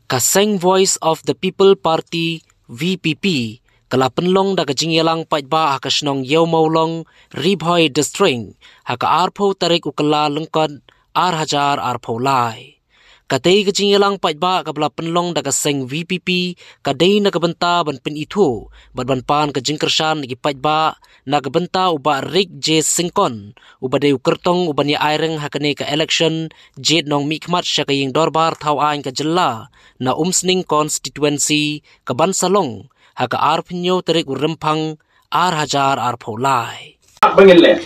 Kaseng Voice of the People Party VPP kala penlong da kajingyelang paitba hakasnong yau maulong ribhoi distring haka arpo tarik ukala lengkod hajar arpo lai. Katay kajingyelang paitba kabla penlong da kaseng VPP kadai nakabenta ban pin itu ban pan kajingkersan nagi paitba nakabenta uba rik je Syngkon uba de ukertong uba ni aireng hakane ka election jet nong mikmat syakaying dorbar tau ain ka jella na Umsning Constituency ka bansalong haka arpinyo tarik urempang hajar arpo lai. Bangin le.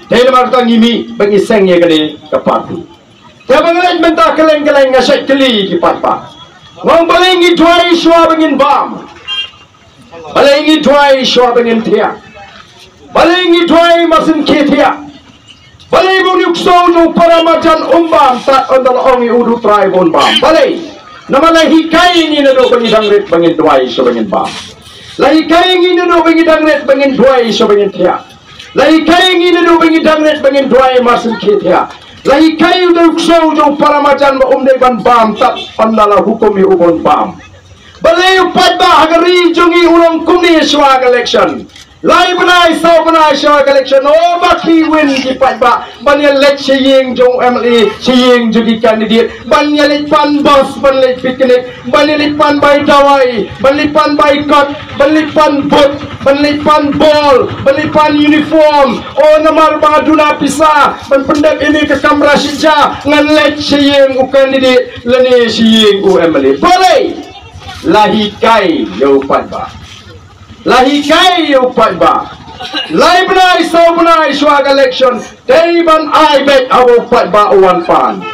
Dahil marta ngimi bangi seng ye kali ka party. Ya bangalan benta keleng-keleng ngasyat keli di patpa. Wang balingi tuai syua bangin bam. Balingi tuai syua bangin tia. Balingi tuai masin ketia. Balai bunyuk sono para macan umbam tak ondal ongi udu trai bon bam. Balai. Nama lahi kai ni nado bangin dangret bangin tuai syua bangin bam. Lahi kai ni nado bangin dangret bangin tuai syua bangin tia. Lahi kai ni nado bangin dangret bangin tuai masin ketia. Lahi kayu duk so jo para macan ba ban bam tak pandala hukum ubon bam. Balay upat ba hagari jungi ulong kumni swag election. Lahi benai so benai swag election. Oh baki win di pat ba. Banya let siying jong MLA siying jadi candidate. Banya let pan bos ban let picnic. Banya let pan bay dawai. Banya pan bay cut. Banya pan boat. Banya pan ball. Banya pan uniform. Oh namar mga duna pisa. Ban pendek ini ke kamera sija. Ngan let siying u candidate. Lani siying u MLA. Balay. Lahi kai yo pat ba. Lahi kai yo pat ba. Lahi benai so benai swag election. Day ban I bet awo pat ba uwan pan.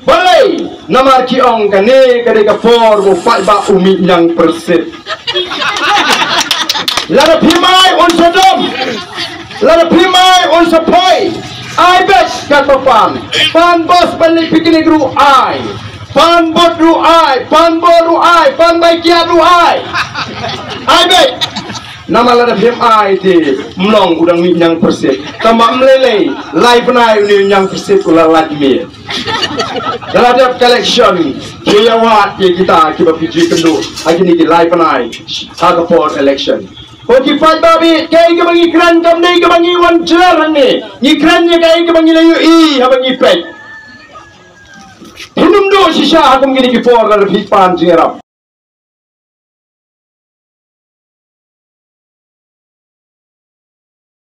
Balay namar kiong kane kade ka for mo pat ba umi yang persit. Lara pimai on sodom. Lara pimai on sapoi. I bet kata pan. Pan bos balik piknik ru I. Pan bot ru I. Pan bot ru I. Pan baikia ru I. I bet. Nama lara PMI ti mlong udang yang persit. Tambah melelei live naik ni yang persit kula lagi. Dalam ada collection dia wat kita piji kendu. Hari ni live naik harga for election. Okey pat babi kai ke bangi kran kam dei ke bangi wan jelar ni. Ni krannya kai ke bangi layu ha bangi pet. Hinum do sisa hakum gini ki for lar pipan jerap.